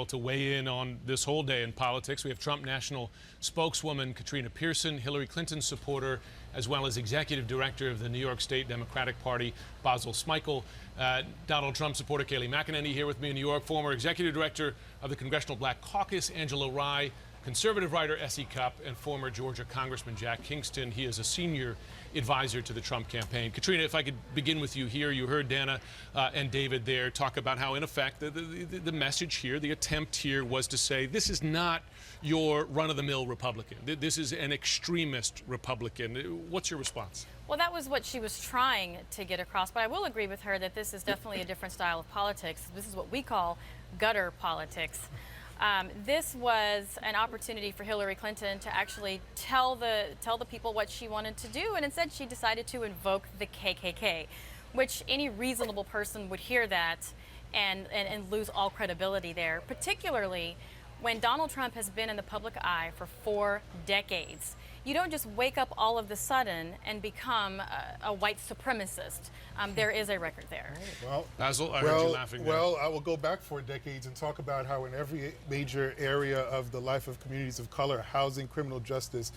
To weigh in on this whole day in politics, we have Trump national spokeswoman Katrina Pearson, Hillary Clinton supporter, as well as executive director of the New York State Democratic Party, Basil Smikle, Donald Trump supporter Kayleigh McEnany here with me in New York, former executive director of the Congressional Black Caucus, Angela Rye, conservative writer S.E. Cupp, and former Georgia Congressman Jack Kingston. He is a senior advisor to the Trump campaign. Katrina, if I could begin with you here. You heard Dana and David there talk about how, in effect, the message here, the attempt here was to say this is not your run-of-the-mill Republican. This is an extremist Republican. What's your response? Well, that was what she was trying to get across, but I will agree with her that this is definitely a different style of politics. This is what we call gutter politics. This was an opportunity for Hillary Clinton to actually tell the people what she wanted to do, and instead she decided to invoke the KKK, which any reasonable person would hear that and lose all credibility there, particularly when Donald Trump has been in the public eye for 4 decades. You don't just wake up all of a sudden and become a white supremacist. There is a record there. Well, Basil, I heard you laughing there. Well, I will go back 4 decades and talk about how in every major area of the life of communities of color, housing, criminal justice,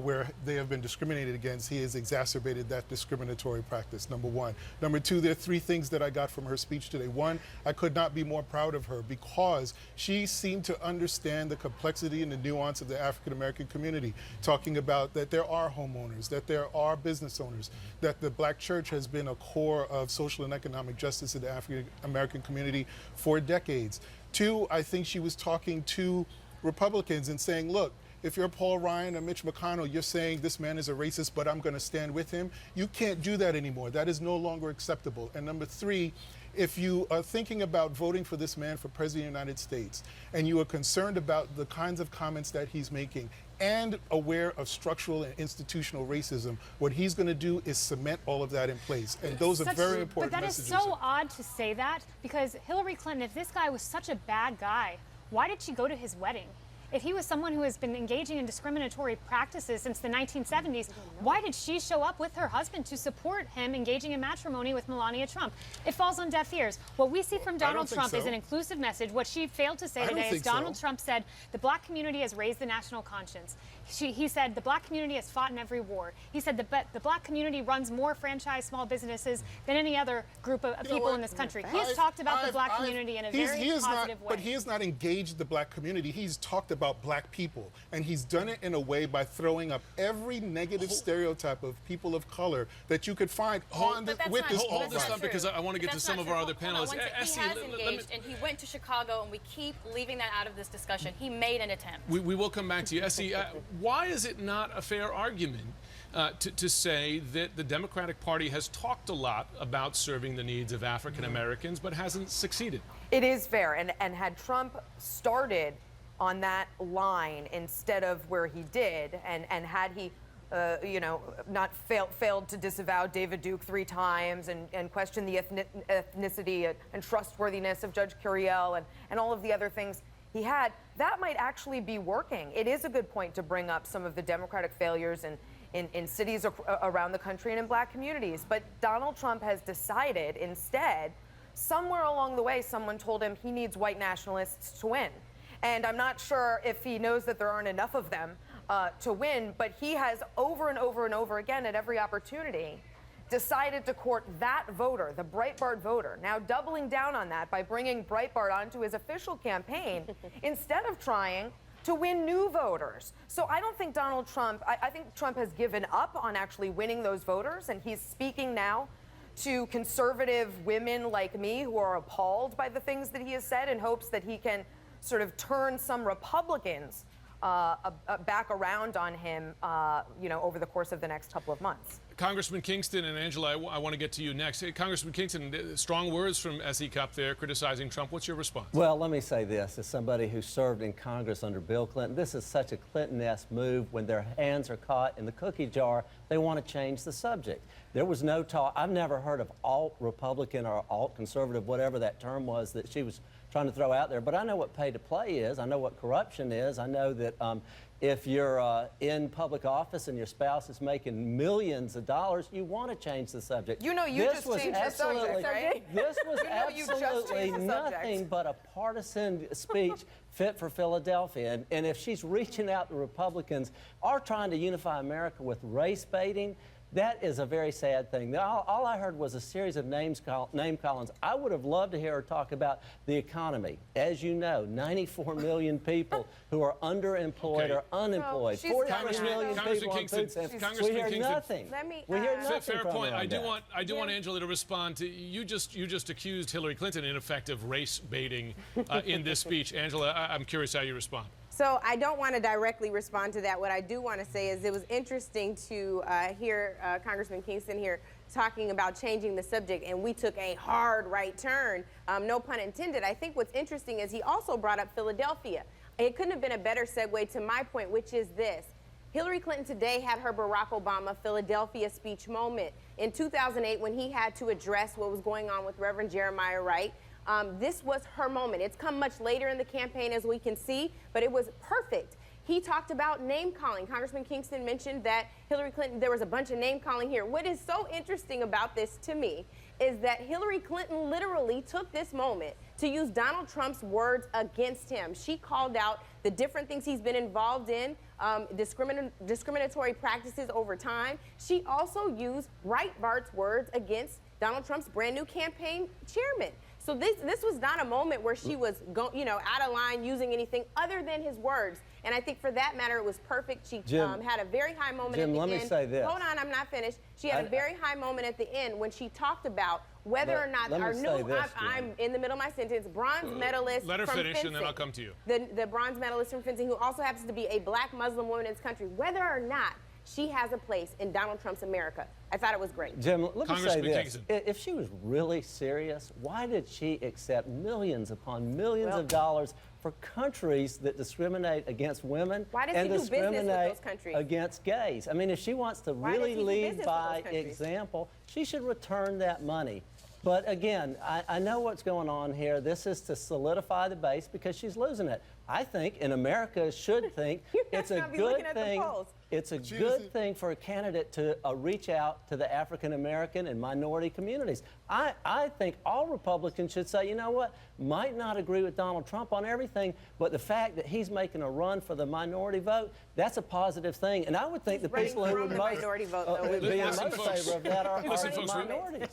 where they have been discriminated against, he has exacerbated that discriminatory practice, number one. Number two, there are 3 things that I got from her speech today. One, I could not be more proud of her because she seemed to understand the complexity and the nuance of the African-American community, talking about that there are homeowners, that there are business owners, that the black church has been a core of social and economic justice in the African-American community for decades. 2, I think she was talking to Republicans and saying, look, if you're Paul Ryan or Mitch McConnell, you're saying this man is a racist, but I'm going to stand with him. You can't do that anymore. That is no longer acceptable. And number 3, if you are thinking about voting for this man for President of the United States, and you are concerned about the kinds of comments that he's making, and aware of structural and institutional racism, what he's going to do is cement all of that in place. And those are very important messages. But that is so odd to say that, because Hillary Clinton, if this guy was such a bad guy, why did she go to his wedding? If he was someone who has been engaging in discriminatory practices since the 1970s, why did she show up with her husband to support him engaging in matrimony with Melania Trump? It falls on deaf ears. What we see from Donald Trump is an inclusive message. What she failed to say today is Donald Trump said the black community has raised the national conscience. He said the black community has fought in every war. He said the black community runs more franchise small businesses than any other group of people in this country. He has talked about the black community in a very positive way. But he has not engaged the black community. He's talked about black people, and he's done it in a way by throwing up every negative stereotype of people of color that you could find Hold this thought, because I want to get to some of our other panelists. He has engaged, and he went to Chicago, and we keep leaving that out of this discussion. He made an attempt. We will come back to you. S.E., why is it not a fair argument to say that the Democratic Party has talked a lot about serving the needs of African Americans, but hasn't succeeded? It is fair, and had Trump started on that line instead of where he did, and had he not failed to disavow David Duke 3 times and question the ethnicity and trustworthiness of Judge Curiel and all of the other things he had, that might actually be working. It is a good point to bring up some of the Democratic failures in cities around the country and in black communities. But Donald Trump has decided instead, somewhere along the way, someone told him he needs white nationalists to win. And I'm not sure if he knows that there aren't enough of them to win, but he has over and over and over again at every opportunity decided to court that voter, the Breitbart voter, now doubling down on that by bringing Breitbart onto his official campaign instead of trying to win new voters. So I don't think Donald Trump, I think Trump has given up on actually winning those voters, and he's speaking now to conservative women like me who are appalled by the things that he has said in hopes that he can sort of turn some Republicans back around on him, over the course of the next couple of months. Congressman Kingston and Angela, I want to get to you next. Hey, Congressman Kingston, strong words from S.E. Cupp there criticizing Trump. What's your response? Well, let me say this. As somebody who served in Congress under Bill Clinton, this is such a Clinton-esque move. When their hands are caught in the cookie jar, they want to change the subject. There was no talk. I've never heard of alt-Republican or alt-conservative, whatever that term was, that she was trying to throw out there. But I know what pay to play is. I know what corruption is. I know that if you're in public office and your spouse is making millions of dollars, you want to change the subject. You know, you This just was changed the subject, absolutely- right? This was You know, you just absolutely changed the subject. nothing but a partisan speech fit for Philadelphia. And if she's reaching out to Republicans or trying to unify America with race baiting, that is a very sad thing. All I heard was a series of name callings. I would have loved to hear her talk about the economy. As you know, 94 million people who are underemployed Okay. or unemployed. she's 43 Congressman- million Congressman people on Kingston- food stamps. Congressman We hear Kingston- nothing. Let me, We hear uh, nothing Fair from point. her on I do that. want Angela to respond to you. Just accused Hillary Clinton in effect of race baiting in this speech. Angela, I'm curious how you respond. So I don't want to directly respond to that. What I do want to say is it was interesting to hear Congressman Kingston here talking about changing the subject, and we took a hard right turn, no pun intended. I think what's interesting is he also brought up Philadelphia. It couldn't have been a better segue to my point, which is this. Hillary Clinton today had her Barack Obama Philadelphia speech moment. In 2008, when he had to address what was going on with Reverend Jeremiah Wright, this was her moment. It's come much later in the campaign, as we can see, but it was perfect. He talked about name calling. Congressman Kingston mentioned that Hillary Clinton, there was a bunch of name calling here. What is so interesting about this to me is that Hillary Clinton literally took this moment to use Donald Trump's words against him. She called out the different things he's been involved in, discriminatory practices over time. She also used Breitbart's words against Donald Trump's brand new campaign chairman. So this was not a moment where she was out of line using anything other than his words. And I think for that matter, it was perfect. She Jim, had a very high moment Jim, at the let end. me say this. Hold on, I'm not finished. She had a very high moment at the end when she talked about whether or not let me our say new, this, I'm in the middle of my sentence, bronze medalist Let her from finish, fencing. and then I'll come to you. The bronze medalist from fencing, who also happens to be a black Muslim woman in this country, whether or not she has a place in Donald Trump's America. I thought it was great. Jim, let me say Congressman this. Kingston. If she was really serious, why did she accept millions upon millions Well- of dollars for countries that discriminate against women Why does and he do business with discriminate those countries? against gays? I mean, if she wants to Why does really he do lead business with by those countries? example, she should return that money. But again, I know what's going on here. This is to solidify the base because she's losing it. I think, and America should think, it's a not be good looking at the thing. polls. It's a She good doesn't- thing for a candidate to reach out to the African American and minority communities. I think all Republicans should say, you know what, might not agree with Donald Trump on everything, but the fact that he's making a run for the minority vote, that's a positive thing. And I would think the running people who from would the most minority vote, though, would be in Listen, most folks. favor of that are Listen, folks, minorities.